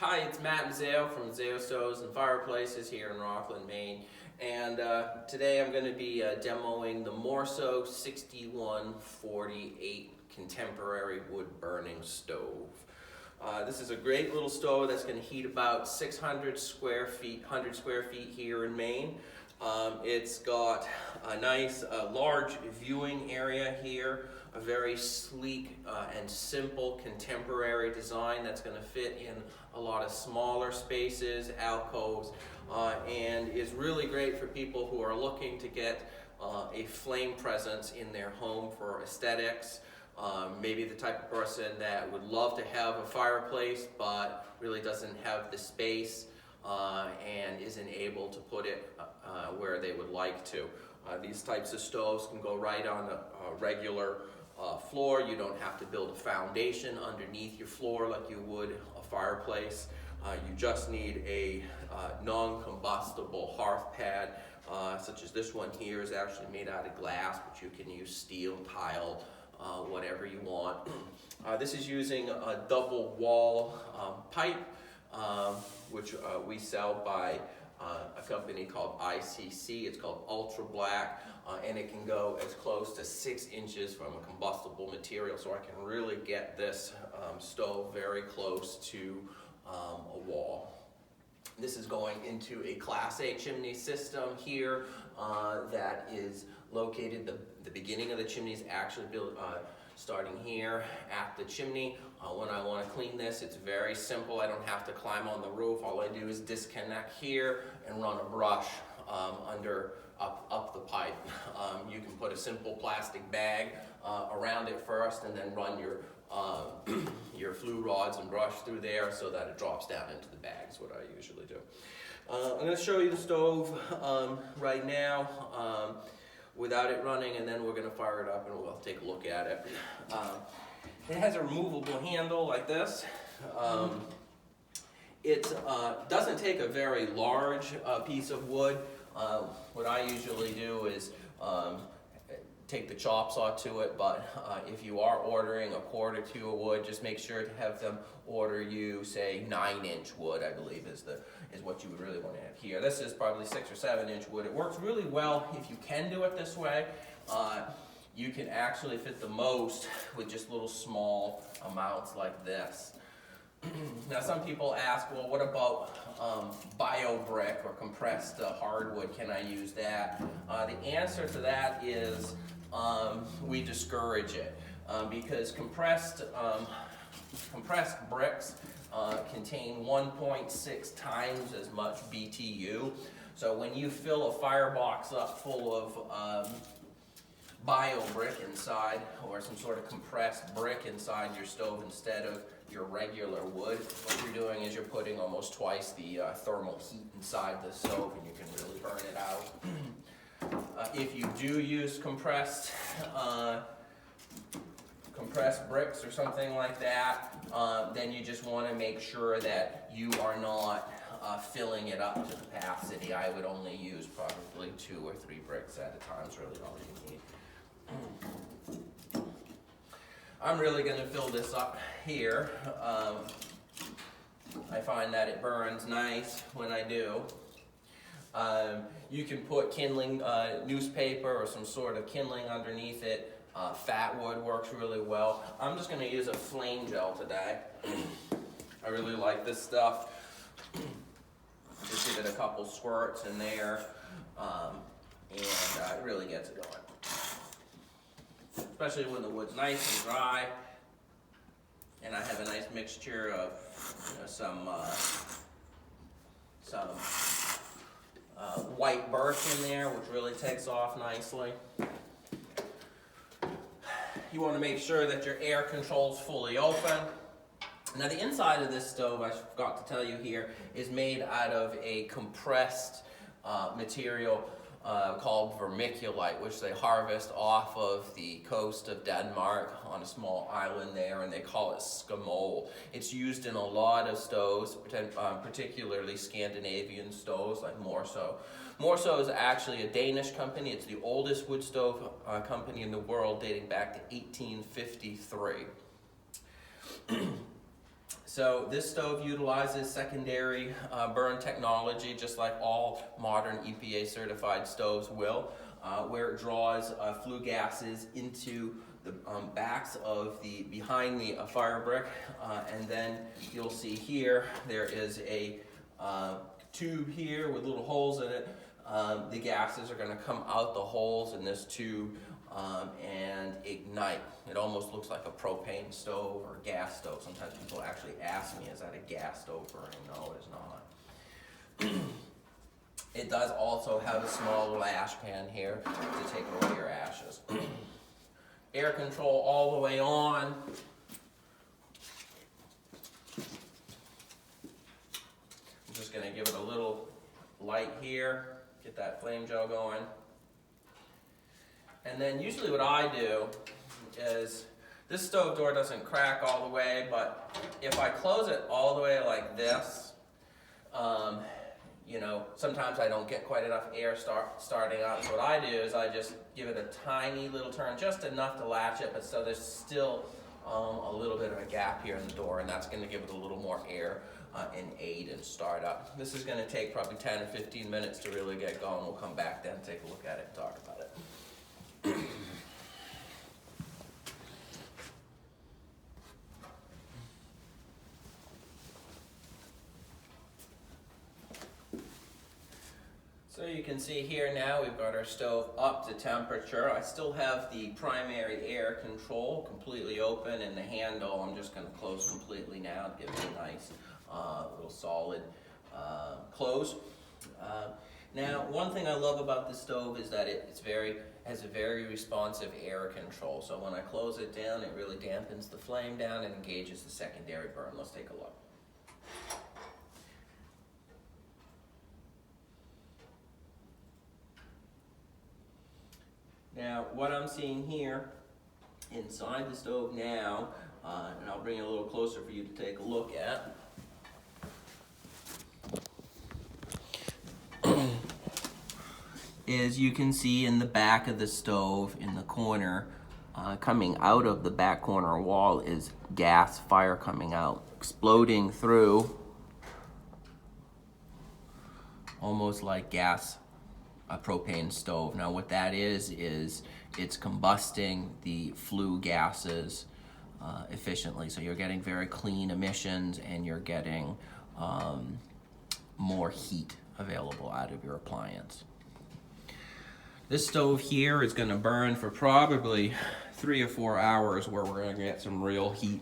Hi, it's Matt and Zale from Zale Stoves and Fireplaces here in Rockland, Maine. And today I'm going to be demoing the Morso 6148 contemporary wood burning stove. This is a great little stove that's going to heat about 600 square feet, 100 square feet here in Maine. It's got a nice large viewing area here, a very sleek and simple contemporary design that's going to fit in a lot of smaller spaces, alcoves, and is really great for people who are looking to get a flame presence in their home for aesthetics. Maybe the type of person that would love to have a fireplace but really doesn't have the space and isn't able to put it where they would like to. These types of stoves can go right on a regular floor. You don't have to build a foundation underneath your floor like you would a fireplace. You just need a non-combustible hearth pad, such as this one here is actually made out of glass, but you can use steel, tile, whatever you want. This is using a double wall pipe, which we sell by a company called ICC. It's called Ultra Black, and it can go as close to 6 inches from a combustible material, so I can really get this stove very close to a wall. This is going into a Class A chimney system here that is located, the beginning of the chimney is actually built starting here at the chimney. When I want to clean this, it's very simple. I don't have to climb on the roof. All I do is disconnect here and run a brush up the pipe. You can put a simple plastic bag around it first and then run your flue rods and brush through there so that it drops down into the bag is what I usually do. I'm going to show you the stove right now without it running, and then we're going to fire it up and we'll take a look at it. It has a removable handle like this. It doesn't take a very large piece of wood. What I usually do is take the chop saw to it, but if you are ordering a quart or two of wood, just make sure to have them order you, say, 9-inch wood, I believe is what you would really want to have here. This is probably 6 or 7-inch wood. It works really well if you can do it this way. You can actually fit the most with just little small amounts like this. Now some people ask, well, what about bio brick or compressed hardwood? Can I use that? The answer to that is we discourage it because compressed bricks contain 1.6 times as much BTU. So when you fill a firebox up full of bio brick inside, or some sort of compressed brick inside your stove instead of your regular wood, what you're doing is you're putting almost twice the thermal heat inside the stove, and you can really burn it out. If you do use compressed bricks or something like that, then you just want to make sure that you are not filling it up to capacity. I would only use probably 2 or 3 bricks at a time is really all you need. I'm really going to fill this up here. I find that it burns nice when I do. You can put kindling newspaper or some sort of kindling underneath it. Fat wood works really well. I'm just going to use a flame gel today. I really like this stuff. Just give it a couple squirts in there, and it really gets it going. Especially when the wood's nice and dry, and I have a nice mixture of some white birch in there, which really takes off nicely. You want to make sure that your air control's fully open. Now the inside of this stove, I forgot to tell you here, is made out of a compressed material called vermiculite, which they harvest off of the coast of Denmark on a small island there, and they call it skamol. It's used in a lot of stoves, particularly Scandinavian stoves like Morso. Morso is actually a Danish company. It's the oldest wood stove company in the world, dating back to 1853. So this stove utilizes secondary burn technology, just like all modern EPA certified stoves will, where it draws flue gases into the backs of behind the fire brick, and then you'll see here there is a tube here with little holes in it. The gases are going to come out the holes in this tube and ignite. It almost looks like a propane stove or gas stove. Sometimes people actually ask me, is that a gas stove burning? No, it is not. It does also have a small little ash pan here to take away your ashes. Air control all the way on. I'm just going to give it a little light here, get that flame gel going. And then usually what I do is, this stove door doesn't crack all the way, but if I close it all the way like this, you know, sometimes I don't get quite enough air starting up. So what I do is I just give it a tiny little turn, just enough to latch it, but so there's still a little bit of a gap here in the door, and that's going to give it a little more air and aid in startup. This is going to take probably 10 or 15 minutes to really get going. We'll come back then, take a look at it, and talk about it. So you can see here now we've got our stove up to temperature. I still have the primary air control completely open, and the handle I'm just going to close completely now to give it a nice little solid close. Now, one thing I love about the stove is that it has a very responsive air control. So when I close it down, it really dampens the flame down and engages the secondary burn. Let's take a look. Now, what I'm seeing here inside the stove now, and I'll bring it a little closer for you to take a look at, is you can see in the back of the stove, in the corner, coming out of the back corner wall is gas fire coming out, exploding through, almost like gas. A propane stove. Now what that is it's combusting the flue gases efficiently. So you're getting very clean emissions, and you're getting more heat available out of your appliance. This stove here is going to burn for probably 3 or 4 hours, where we're going to get some real heat.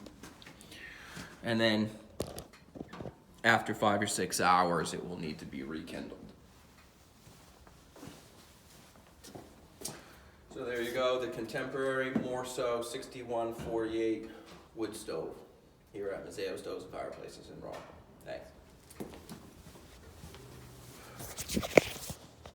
And then after 5 or 6 hours, it will need to be rekindled. So there you go, the contemporary Morso 6148 wood stove here at Mazzeo Stoves and Fireplaces in Rockville. Thanks.